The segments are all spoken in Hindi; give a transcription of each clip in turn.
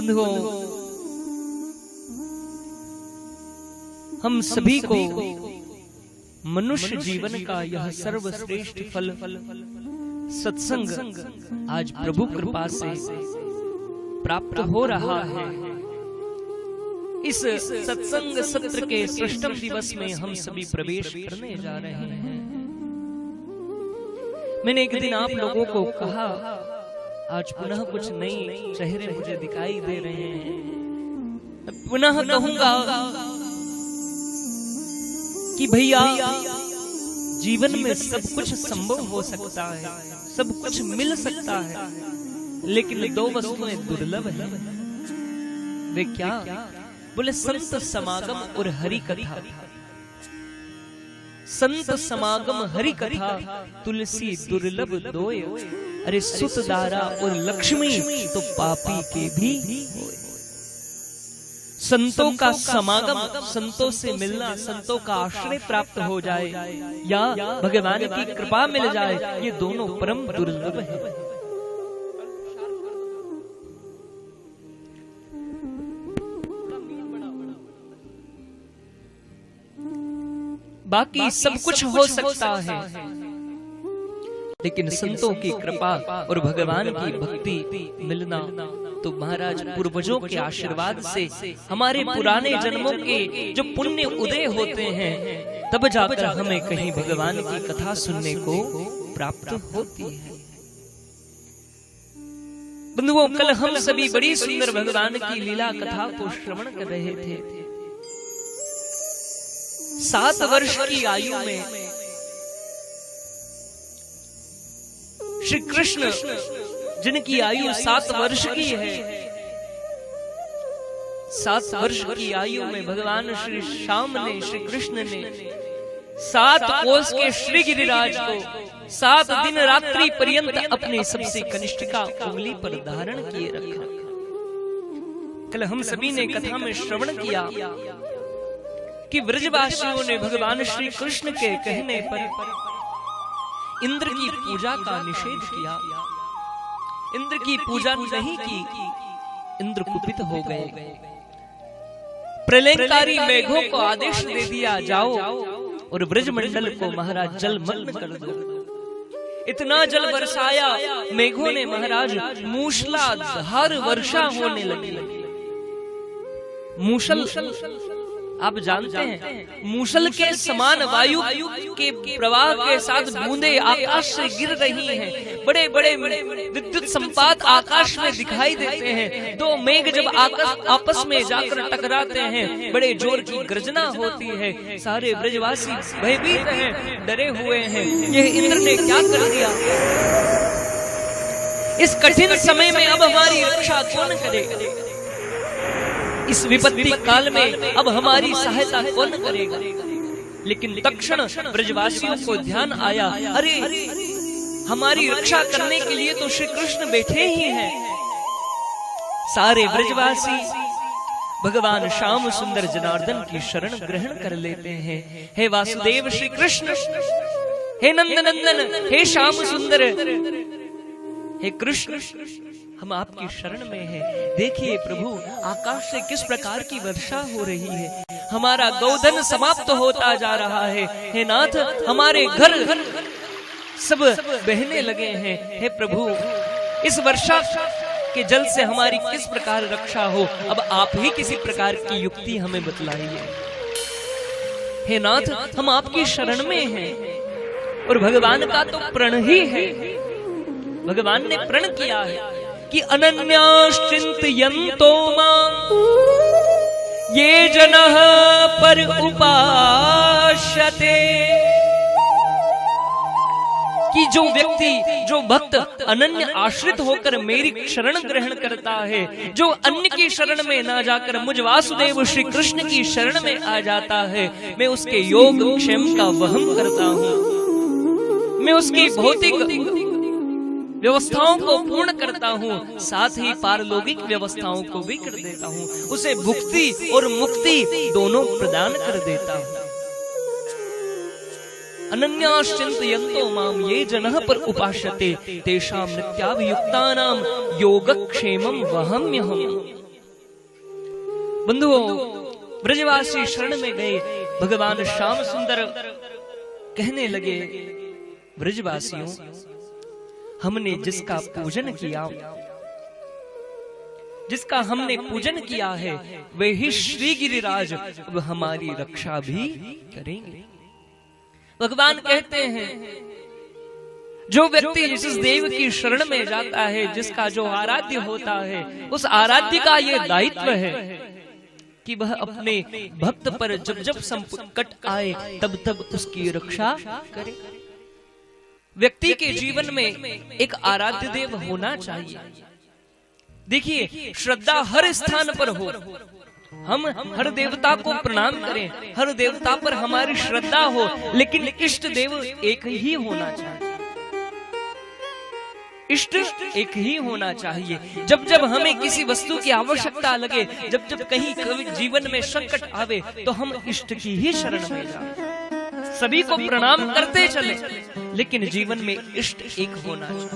बंधुओं, हम सभी को मनुष्य जीवन का यह सर्वश्रेष्ठ फल सत्संग आज प्रभु कृपा से प्राप्त हो रहा है। इस सत्संग सत्र के सृष्टम दिवस में हम सभी प्रवेश करने जा रहे हैं। मैंने एक दिन आप लोगों को कहा, आज पुनः कुछ नए चेहरे मुझे दिखाई दे रहे हैं। पुनः कहूंगा कि भैया, जीवन में सब कुछ संभव हो सकता है, सब कुछ मिल सकता है, लेकिन दो वस्तुएं दुर्लभ है। वे क्या? बोले संत समागम और हरि कथा। संत समागम हरि कथा तुलसी दुर्लभ दोय। अरे सुत दारा और लक्ष्मी तो पापी के भी होय। संतों का समागम, संतों से मिलना, संतों का आश्रय प्राप्त हो जाए या भगवान की कृपा मिल जाए, ये दोनों परम दुर्लभ है। बाकी सब कुछ हो सकता है, लेकिन संतों की कृपा और भगवान की भक्ति मिलना तो महाराज पूर्वजों के आशीर्वाद से, हमारे पुराने जन्मों के जो पुण्य उदय होते हैं, तब जाकर हमें कहीं भगवान की कथा सुनने को प्राप्त होती है। बंधुओं, कल हम सभी बड़ी सुंदर भगवान की लीला कथा को श्रवण कर रहे थे। 7 वर्ष की आयु में श्री कृष्ण, जिनकी आयु 7 वर्ष की है, 7 वर्ष की आयु में भगवान श्री श्याम ने, श्री कृष्ण ने 7 कोस के श्री गिरिराज को 7 दिन रात्रि पर्यंत अपने सबसे कनिष्ठिका उंगली पर धारण किए रखा। कल हम सभी ने कथा में श्रवण किया कि व्रजवासियों ने भगवान श्री कृष्ण के कहने पर इंद्र की पूजा का निषेध किया। इंद्र की पूजा नहीं की, इंद्र कुपित हो गए। प्रलयकारी मेघों को आदेश दे दिया, जाओ और ब्रजमंडल को महाराज जलमग्न कर दो। इतना जल बरसाया मेघों ने महाराज, मूसलाधार वर्षा होने लगी। मूसल, आप जानते हैं, मूसल के समान वायु के प्रवाह के साथ बूंदे आकाश से गिर रही हैं। बड़े बड़े विद्युत संपात आकाश में दिखाई देते हैं। 2 मेघ जब आपस में जाकर टकराते हैं, बड़े जोर की गर्जना होती है। सारे ब्रजवासी भयभीत हैं, डरे हुए हैं। यह इंद्र ने क्या कर दिया? इस कठिन समय में अब हमारी रक्षा कौन करेगा? इस विपत्ति काल में अब हमारी सहायता कौन करेगा? लेकिन तक्षण ब्रजवासियों को ध्यान आया, अरे हमारी रक्षा करने के लिए तो श्री कृष्ण बैठे ही हैं। सारे ब्रजवासी भगवान श्याम सुंदर जनार्दन की शरण ग्रहण कर लेते हैं। हे वासुदेव श्री कृष्ण, हे नंद नंदन, हे श्याम सुंदर, हे कृष्ण, हम आपकी शरण में हैं। देखिए प्रभु, आकाश से किस प्रकार की वर्षा हो रही है। हमारा गोधन समाप्त होता जा रहा है। हे नाथ, हमारे घर सब बहने लगे हैं। हे प्रभु, इस वर्षा के जल से हमारी किस प्रकार रक्षा हो, अब आप ही किसी प्रकार की युक्ति हमें बतलाइए। हे नाथ, हम आपकी शरण में हैं। और भगवान का तो प्रण ही है। भगवान ने प्रण किया है कि अनन्याश्चिन्तयन्तो मां ये जनः पर उपास्यते, कि जो व्यक्ति, जो भक्त अनन्य आश्रित होकर मेरी शरण ग्रहण करता है, जो अन्य की शरण में ना जाकर मुझ वासुदेव श्री कृष्ण की शरण में आ जाता है, मैं उसके योग क्षेम का वहन करता हूँ। मैं उसकी भौतिक व्यवस्थाओं को पूर्ण करता हूँ, साथ ही पारलौकिक व्यवस्थाओं को भी कर देता हूँ। उसे भुक्ति और मुक्ति दोनों प्रदान कर देता हूँ। अनन्याश्चिन्तयन्तो मां ये जनः पर उपास्यते तेषां नित्याभियुक्तानां योगक्षेमं वहाम्यहम्। बंधुओं, ब्रजवासी शरण में गए। भगवान श्याम सुंदर कहने लगे, ब्रजवासियों, हमने जिसका पूजन किया, जिसका हमने पूजन किया है, वही श्री गिरिराज अब हमारी रक्षा भी करेंगे। भगवान कहते हैं, जो व्यक्ति जिस देव की शरण में जाता है, जिसका जो आराध्य होता है, उस आराध्य का ये दायित्व है कि वह अपने भक्त पर जब जब संकट आए तब तब उसकी रक्षा करे। व्यक्ति के जीवन में एक आराध्य देव होना चाहिए। देखिए, श्रद्धा हर स्थान पर हो, हम हर देवता को प्रणाम करें, हर देवता पर हमारी श्रद्धा हो, लेकिन इष्ट देव एक ही होना चाहिए। इष्ट एक ही होना चाहिए। जब जब हमें किसी वस्तु की आवश्यकता लगे, जब जब कहीं कभी जीवन में संकट आवे, तो हम इष्ट की ही शरण में जाएं। सभी को प्रणाम करते चले, लेकिन जीवन में इष्ट एक होना चाहिए।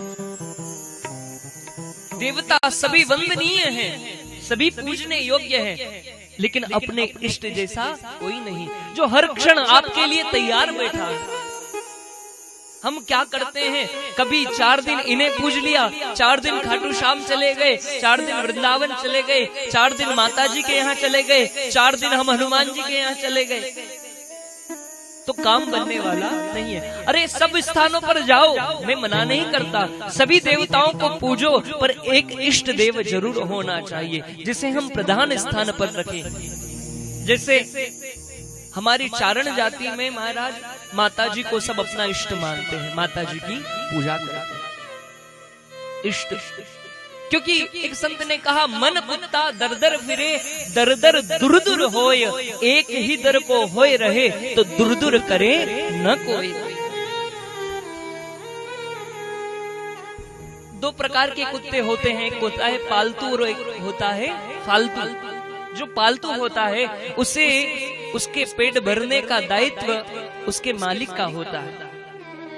देवता सभी वंदनीय हैं, सभी पूजने योग्य हैं, लेकिन अपने इष्ट जैसा कोई नहीं, जो हर क्षण आपके लिए तैयार बैठा है। हम क्या करते हैं, कभी 4 दिन इन्हें पूज लिया, 4 दिन खाटू श्याम चले गए, 4 दिन वृंदावन चले गए, 4 दिन माता जी के यहाँ चले गए, 4 दिन हम हनुमान जी के यहाँ चले गए, तो काम बनने वाला नहीं है। अरे सब स्थानों पर जाओ, मैं मना नहीं करता, सभी देवताओं को पूजो, पर एक इष्ट देव जरूर होना चाहिए, जिसे हम प्रधान स्थान पर रखें। जैसे हमारी चारण जाति में महाराज माता जी को सब अपना इष्ट मानते हैं, माता जी की पूजा करते हैं। इष्ट, क्योंकि एक संत ने कहा, मन कुत्ता दर दर फिरे, दर दर दुर दुर होय, एक ही दर को होय रहे, तो दुर दुर करे न कोई। 2 प्रकार के कुत्ते होते हैं, एक होता है पालतू और एक होता है फालतू। जो पालतू होता है, उसे उसके पेट भरने का दायित्व उसके मालिक का होता है।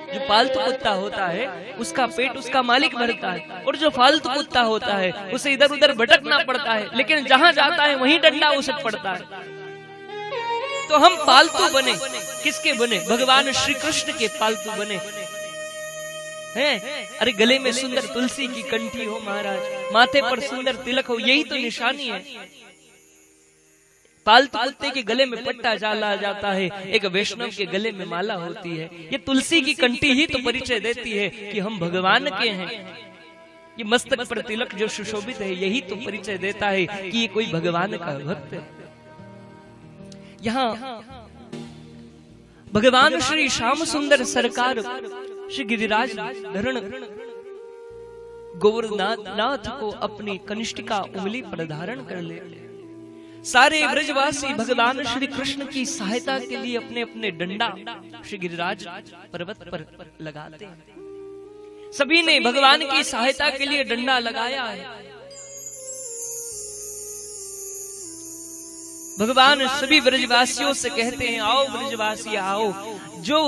जो पालतू कुत्ता होता है, उसका पेट उसका मालिक भरता है, और जो फालतू कुत्ता होता है, उसे इधर उधर भटकना पड़ता है, लेकिन जहां जाता है वहीं डंडा उसे पड़ता है। तो हम पालतू बने, किसके बने? भगवान श्री कृष्ण के पालतू बने हैं। अरे गले में सुंदर तुलसी की कंठी हो महाराज, माथे पर सुंदर तिलक हो, यही तो निशानी है। पालतू कुत्ते के गले में पट्टा डाला जाता है, एक वैष्णव के गले में माला होती है। ये तुलसी की कंठी ही तो परिचय देती है कि हम भगवान के हैं। ये मस्तक पर तिलक जो सुशोभित है, यही तो परिचय देता है कि ये कोई भगवान का भक्त है। यहाँ भगवान श्री श्याम सुंदर सरकार श्री गिरिराज धरण गोवर्धनाथ को अपनी कनिष्ठिका उंगली पर धारण कर ले। सारे ब्रजवासी भगवान श्री कृष्ण की सहायता के लिए अपने अपने डंडा श्री गिरिराज पर्वत पर लगाते हैं। सभी ने भगवान की सहायता के लिए डंडा लगाया है। भगवान सभी ब्रजवासियों से कहते हैं, आओ ब्रजवासी आओ, जो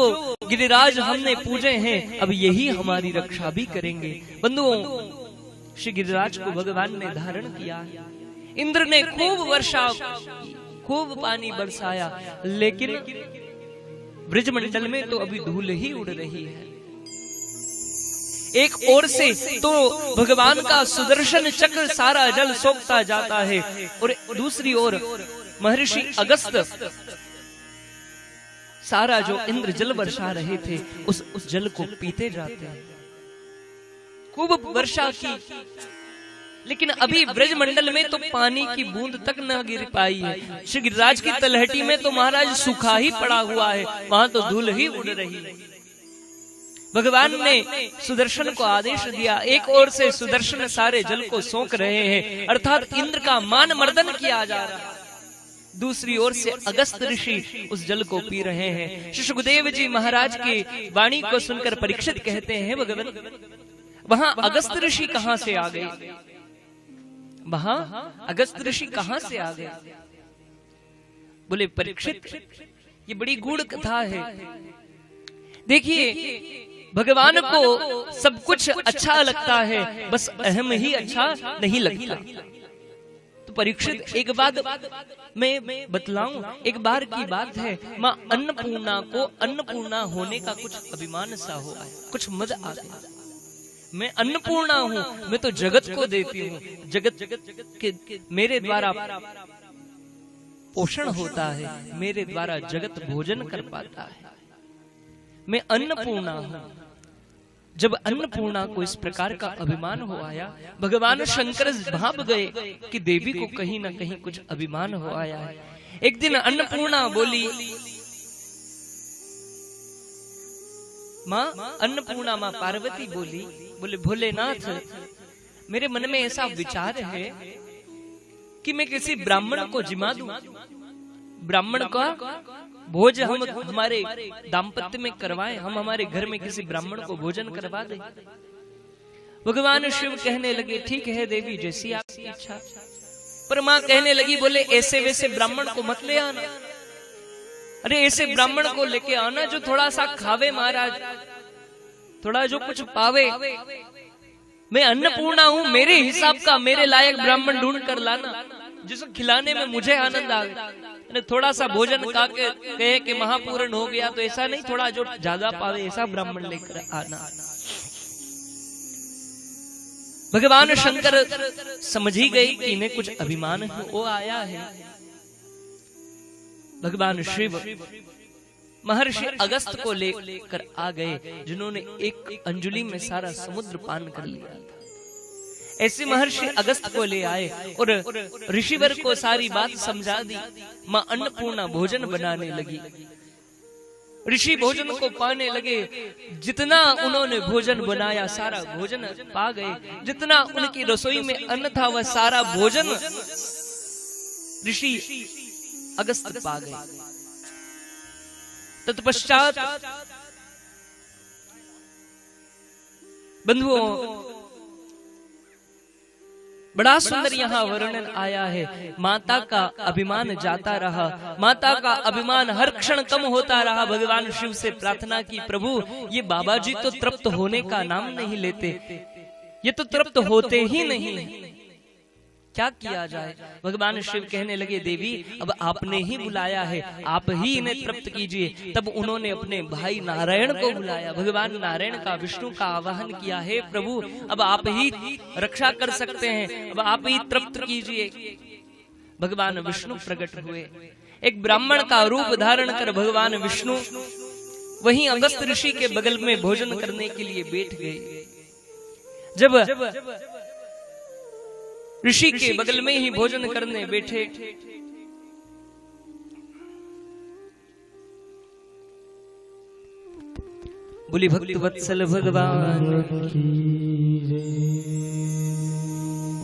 गिरिराज हमने पूजे हैं, अब यही हमारी रक्षा भी करेंगे। बंधुओं, श्री गिरिराज को भगवान ने धारण किया। इंद्र ने खूब वर्षा, खूब पानी बरसाया, लेकिन ब्रजमंडल में तो अभी धूल ही उड़ रही है। एक ओर से तो भगवान का सुदर्शन चक्र सारा जल सोखता जाता है, और दूसरी ओर महर्षि अगस्त सारा जो इंद्र जल बरसा रहे थे, उस जल को पीते जाते हैं। खूब वर्षा की, लेकिन अभी ब्रजमंडल में तो पानी की बूंद तक न गिर पाई है। श्री गिरिराज की तलहटी में तो महाराज सूखा ही पड़ा हुआ है, वहां तो धूल ही उड़ रही है। भगवान ने सुदर्शन को आदेश दिया, एक ओर से सुदर्शन सारे जल को सोख रहे हैं, अर्थात इंद्र का मान मर्दन किया जा रहा है। दूसरी ओर से अगस्त ऋषि उस जल को पी रहे हैं। श्री सुखदेव जी महाराज की वाणी को सुनकर परीक्षित कहते हैं, भगवान वहां अगस्त ऋषि कहां से आ गए? वहां अगस्त ऋषि कहां से आ गए? बोले परीक्षित, ये बड़ी गूढ़ कथा है। देखिए, भगवान को सब कुछ अच्छा लगता है, बस अहम ही अच्छा नहीं लगता। तो परीक्षित एक बात मैं बतलाऊं, एक बार की बात है, माँ अन्नपूर्णा को अन्नपूर्णा होने का कुछ अभिमान सा हो आया, कुछ मद आ गया। मैं अन्नपूर्णा हूँ, मैं तो जगत को देती हूँ, जगत के मेरे द्वारा पोषण होता है, मेरे द्वारा जगत भोजन कर पाता है, मैं अन्नपूर्णा हूँ। जब अन्नपूर्णा को इस प्रकार का अभिमान हो आया, भगवान शंकर भाप गए कि देवी को कहीं ना कहीं कुछ अभिमान हो आया है। एक दिन अन्नपूर्णा बोली, माँ अन्नपूर्णा माँ पार्वती बोली, बोले भोलेनाथ मेरे मन में ऐसा विचार है कि मैं किसी ब्राह्मण को जिमा दूं, ब्राह्मण का भोज हम हमारे दाम्पत्य में करवाएं, हम हमारे घर में किसी ब्राह्मण को भोजन करवा दें। भगवान शिव कहने लगे ठीक है देवी, जैसी आपकी इच्छा। पर माँ कहने लगी, बोले ऐसे वैसे ब्राह्मण को मत ले आना, अरे ऐसे ब्राह्मण को लेके आना जो थोड़ा सा खावे महाराज, थोड़ा जो कुछ पावे। मैं अन्नपूर्णा हूँ, मेरे हिसाब का मेरे लायक ब्राह्मण ढूंढ कर लाना, जिसको खिलाने में मुझे आनंद आवे। थोड़ा सा भोजन खा के कहे कि महापूर्ण हो गया, तो ऐसा नहीं, थोड़ा जो ज्यादा पावे ऐसा ब्राह्मण लेकर आना। भगवान शंकर समझ ही गए कि इन्हें कुछ अभिमान हो आया है। भगवान शिव महर्षि अगस्त को लेकर आ गए, जिन्होंने एक अंजलि में सारा समुद्र पान कर लिया था। ऐसे महर्षि अगस्त को ले आए और ऋषिवर को सारी बात समझा दी। माँ अन्नपूर्णा भोजन बनाने लगी, ऋषि भोजन को पाने लगे। जितना उन्होंने भोजन बनाया सारा भोजन पा गए, जितना उनकी रसोई में अन्न था वह सारा भोजन ऋषि अगस्त पा गए। तत्पश्चात बंधुओं, बड़ा सुंदर यहाँ वर्णन आया है। माता का अभिमान जाता रहा, माता का अभिमान हर क्षण कम होता रहा। भगवान शिव से प्रार्थना की, प्रभु ये बाबा जी तो तृप्त होने का नाम नहीं लेते, ये तो तृप्त होते ही नहीं, क्या किया जाए। भगवान शिव कहने लगे, देवी अब आपने ही बुलाया है, आप ही इन्हें तृप्त कीजिए। तब उन्होंने अपने भाई नारायण को बुलाया, भगवान नारायण का, विष्णु का आवाहन किया, हे प्रभु अब आप ही रक्षा कर सकते हैं, अब आप ही तृप्त कीजिए। भगवान विष्णु प्रकट हुए, एक ब्राह्मण का रूप धारण कर भगवान विष्णु वहीं अगस्त ऋषि के बगल में भोजन करने के लिए बैठ गए। जब ऋषि के बगल में ही भोजन करने बैठे, बोली भक्त वत्सल भगवान की।